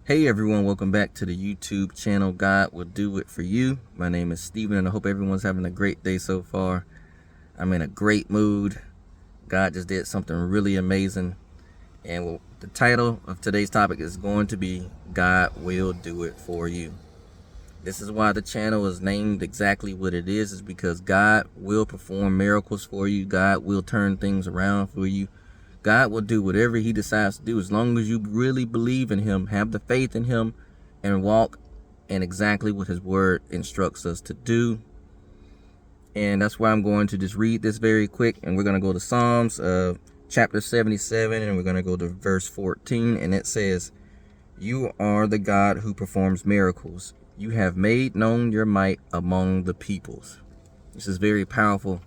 Hey everyone, welcome back to the YouTube channel God Will Do It For You. My name is Steven and I hope everyone's having a great day so far. I'm in a great mood. God just did something really amazing. And the title of today's topic is going to be God Will Do It For You. This is why the channel is named exactly what it is because God will perform miracles for you. God will turn things around for you. God will do whatever he decides to do as long as you really believe in him, have the faith in him, and walk in exactly what his word instructs us to do. And that's why I'm going to just read this very quick. And we're going to go to Psalms chapter 77, and we're going to go to verse 14. And it says, "You are the God who performs miracles. You have made known your might among the peoples." This is very powerful.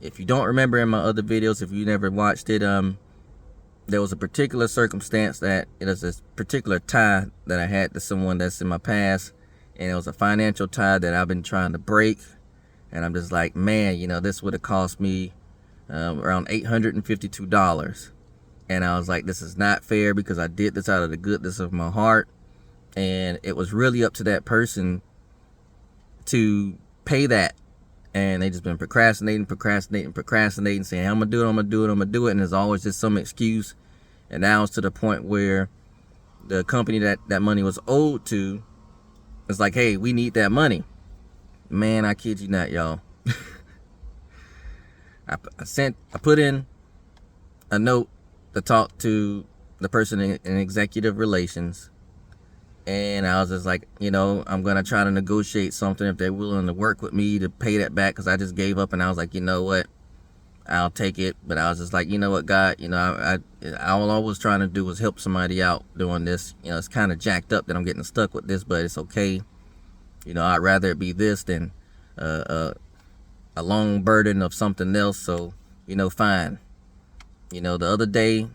If you don't remember in my other videos, if you never watched it, there was a particular circumstance that it is a particular tie that I had to someone that's in my past, and it was a financial tie that I've been trying to break. And I'm just like, man, this would have cost me around $852. And I was like, this is not fair because I did this out of the goodness of my heart. And it was really up to that person to pay that. And they just been procrastinating, saying, I'm going to do it. And there's always just some excuse. And now it's to the point where the company that money was owed to is like, hey, we need that money. Man, I kid you not, y'all. I put in a note to talk to the person in executive relations. And I was just like, I'm going to try to negotiate something if they're willing to work with me to pay that back. Because I just gave up and I was like, you know what? I'll take it. But I was just like, you know what, God? All I was trying to do was help somebody out doing this. It's kind of jacked up that I'm getting stuck with this, but it's okay. I'd rather it be this than a long burden of something else. So, fine. The other day,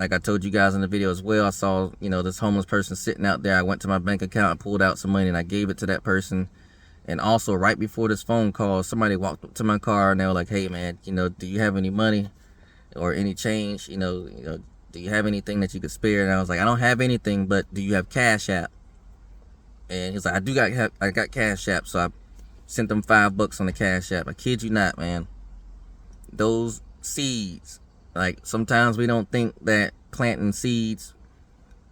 like I told you guys in the video as well, I saw, this homeless person sitting out there. I went to my bank account and pulled out some money and I gave it to that person. And also right before this phone call, somebody walked up to my car and they were like, hey man, do you have any money or any change? Do you have anything that you could spare? And I was like, I don't have anything, but do you have Cashapp? And he's like, I got Cashapp. So I sent them $5 on the Cashapp. I kid you not, man. Those seeds, like sometimes we don't think that planting seeds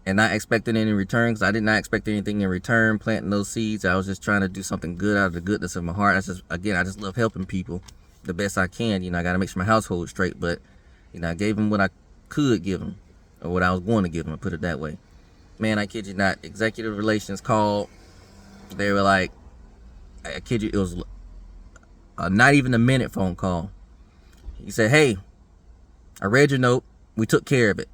and not expecting any return, because I did not expect anything in return planting those seeds. I was just trying to do something good out of the goodness of my heart. I just love helping people the best I can. I got to make sure my household straight, but I gave them what I could give them, or what I was going to give them, I put it that way. Man, I kid you not, executive relations called. They were like, I kid you, it was not even a minute phone call. He said, hey, I read your note. We took care of it.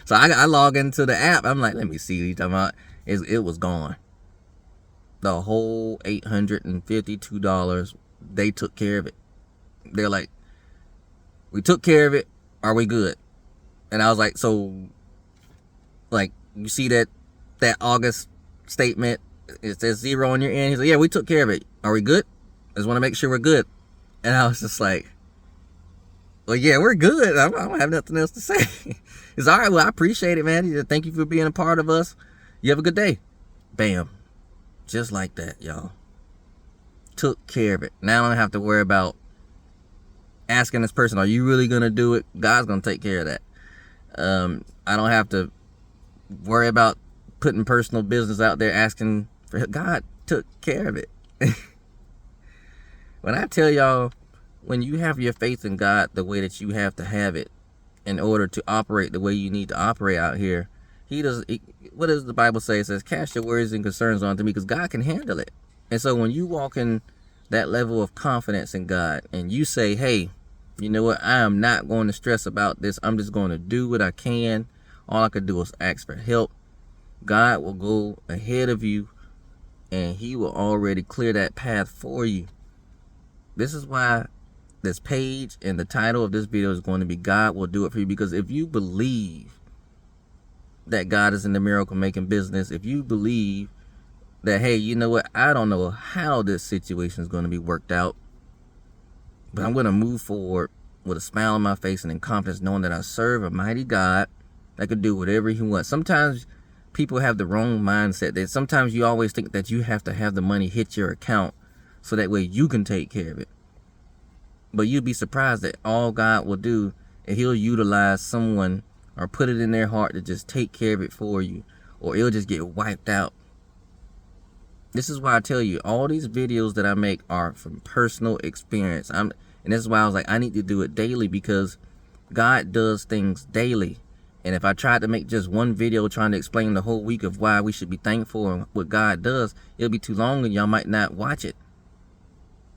So I log into the app. I'm like, let me see what he's talking about. It was gone. The whole $852, they took care of it. They're like, we took care of it. Are we good? And I was like, so, like, you see that August statement? It says 0 on your end. He's like, yeah, we took care of it. Are we good? I just want to make sure we're good. And I was just like, well, yeah, we're good. I don't have nothing else to say. It's all right. Well, I appreciate it, man. Thank you for being a part of us. You have a good day. Bam. Just like that, y'all. Took care of it. Now I don't have to worry about asking this person, are you really going to do it? God's going to take care of that. I don't have to worry about putting personal business out there asking for help. God took care of it. When I tell y'all, when you have your faith in God the way that you have to have it in order to operate the way you need to operate out here, what does the Bible say? It says, cast your worries and concerns onto me, because God can handle it. And so when you walk in that level of confidence in God and you say, hey, you know what? I am not going to stress about this. I'm just going to do what I can. All I could do is ask for help. God will go ahead of you and he will already clear that path for you. This is why this page and the title of this video is going to be God Will Do It For You. Because if you believe that God is in the miracle making business, if you believe that, hey, you know what? I don't know how this situation is going to be worked out, but I'm going to move forward with a smile on my face and in confidence, knowing that I serve a mighty God that could do whatever he wants. Sometimes people have the wrong mindset. That sometimes you always think that you have to have the money hit your account so that way you can take care of it. But you'd be surprised that all God will do is he'll utilize someone or put it in their heart to just take care of it for you, or it'll just get wiped out. This is why I tell you, all these videos that I make are from personal experience. And this is why I was like, I need to do it daily, because God does things daily. And if I tried to make just one video trying to explain the whole week of why we should be thankful and what God does, it'll be too long and y'all might not watch it.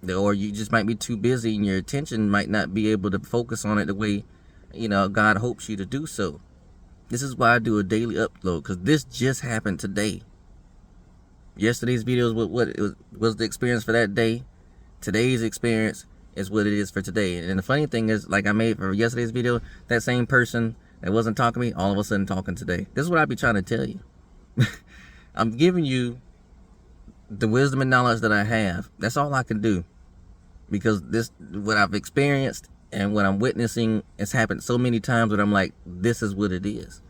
Or you just might be too busy and your attention might not be able to focus on it the way, God hopes you to do so. This is why I do a daily upload, because this just happened today. Yesterday's video was the experience for that day. Today's experience is what it is for today. And the funny thing is, like I made for yesterday's video, that same person that wasn't talking to me, all of a sudden talking today. This is what I be trying to tell you. I'm giving you the wisdom and knowledge that I have. That's all I can do. Because what I've experienced and what I'm witnessing has happened so many times that I'm like, this is what it is.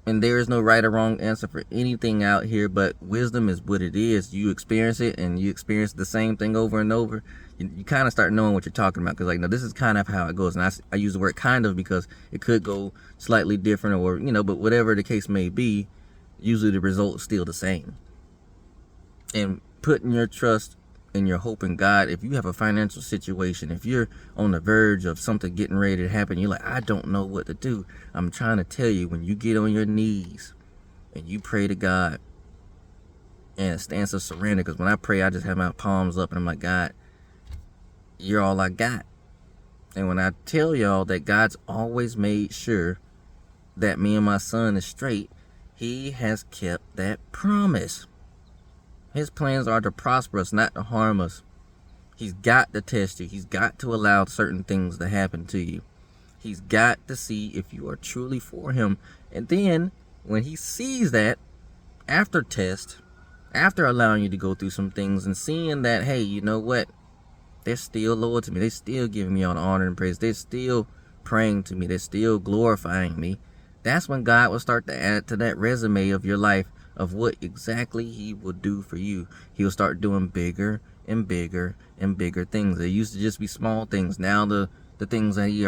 And there is no right or wrong answer for anything out here, but wisdom is what it is. You experience it, and you experience the same thing over and over. You kind of start knowing what you're talking about, because no, this is kind of how it goes. And I use the word kind of because it could go slightly different, or but whatever the case may be, usually the result is still the same. And putting your trust and your hope in God. If you have a financial situation, if you're on the verge of something getting ready to happen, you're like, I don't know what to do. I'm trying to tell you, when you get on your knees and you pray to God in a stance of surrender, because when I pray, I just have my palms up and I'm like, God, you're all I got. And when I tell y'all that God's always made sure that me and my son is straight, he has kept that promise. His plans are to prosper us, not to harm us. He's got to test you. He's got to allow certain things to happen to you. He's got to see if you are truly for him. And then when he sees that, after test, after allowing you to go through some things and seeing that, hey, you know what? They're still loyal to me. They're still giving me all the honor and praise. They're still praying to me. They're still glorifying me. That's when God will start to add to that resume of your life of what exactly he will do for you. He'll start doing bigger and bigger and bigger things. They used to just be small things. Now the things that he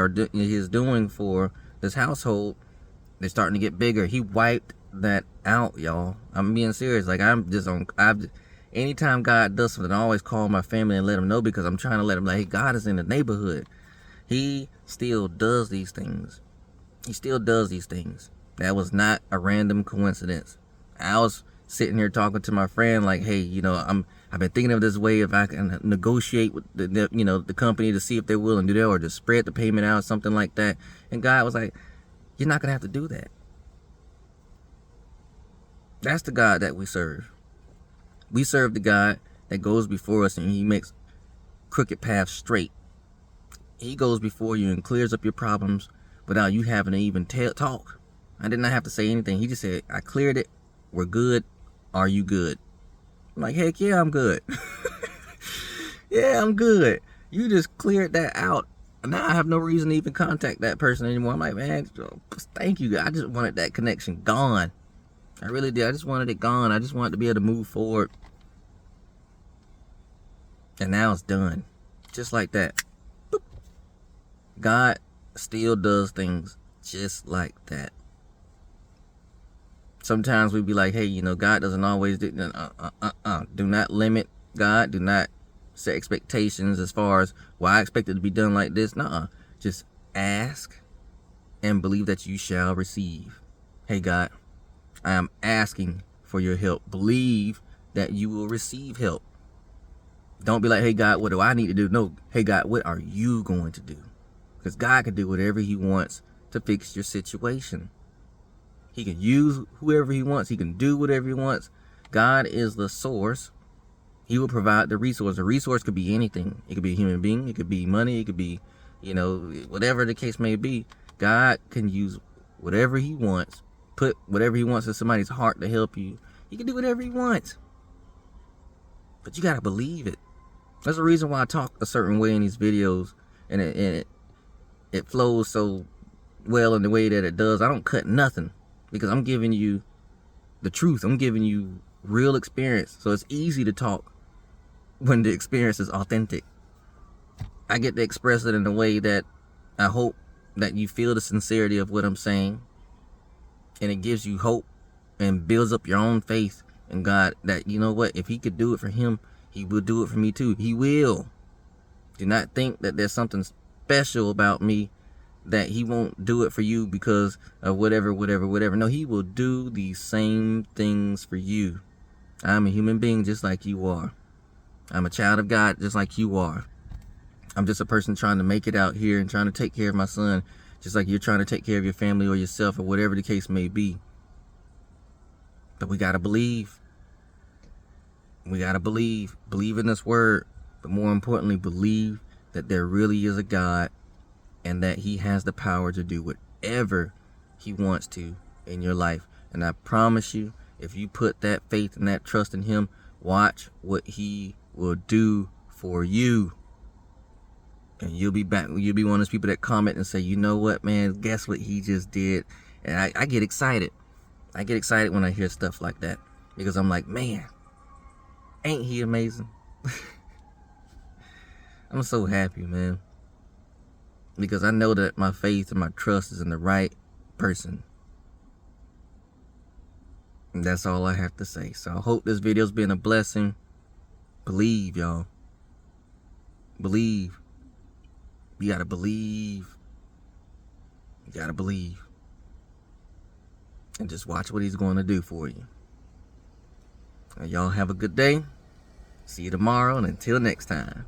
is doing for this household, they're starting to get bigger. He wiped that out, y'all. I'm being serious. Like, anytime God does something, I always call my family and let them know, because I'm trying to let them know, hey, God is in the neighborhood. He still does these things. He still does these things. That was not a random coincidence. I was sitting here talking to my friend like, hey, I've been thinking of this way, if I can negotiate with the company to see if they're willing to do that, or just spread the payment out, something like that. And God was like, you're not going to have to do that. That's the God that we serve. We serve the God that goes before us and he makes crooked paths straight. He goes before you and clears up your problems without you having to even talk. I did not have to say anything. He just said, I cleared it. We're good. Are you good? I'm like, heck yeah, I'm good. Yeah, I'm good. You just cleared that out. Now I have no reason to even contact that person anymore. I'm like, man, thank you. I just wanted that connection gone. I really did. I just wanted it gone. I just wanted to be able to move forward. And now it's done. Just like that. Boop. God still does things just like that. Sometimes we'd be like, hey, God doesn't always do. Do not limit God. Do not set expectations as far as, well, I expect it to be done like this. Nuh-uh. Just ask and believe that you shall receive. Hey, God, I am asking for your help. Believe that you will receive help. Don't be like, hey, God, what do I need to do? No, hey, God, what are you going to do? Because God can do whatever he wants to fix your situation. He can use whoever he wants. He can do whatever he wants. God is the source. He will provide the resource. The resource could be anything. It could be a human being. It could be money. It could be, whatever the case may be. God can use whatever he wants. Put whatever he wants in somebody's heart to help you. He can do whatever he wants. But you got to believe it. That's the reason why I talk a certain way in these videos. And it flows so well in the way that it does. I don't cut nothing because I'm giving you the truth. I'm giving you real experience. So it's easy to talk when the experience is authentic. I get to express it in a way that I hope that you feel the sincerity of what I'm saying, and it gives you hope and builds up your own faith in God that, you know what, if he could do it for him, he will do it for me too. He will. Do not think that there's something special about me that he won't do it for you because of whatever. No, he will do these same things for you. I'm a human being just like you are. I'm a child of God just like you are. I'm just a person trying to make it out here and trying to take care of my son just like you're trying to take care of your family or yourself or whatever the case may be. But we got to believe. We got to believe. Believe in this word. But more importantly, believe that there really is a God and that he has the power to do whatever he wants to in your life. And I promise you, if you put that faith and that trust in him, watch what he will do for you. And you'll be back. You'll be one of those people that comment and say, you know what, man, guess what he just did? And I get excited. I get excited when I hear stuff like that because I'm like, man, ain't he amazing? I'm so happy, man, because I know that my faith and my trust is in the right person. And that's all I have to say. So I hope this video's been a blessing. Believe, y'all. Believe. You gotta believe. You gotta believe. And just watch what he's going to do for you. And y'all have a good day. See you tomorrow, and until next time.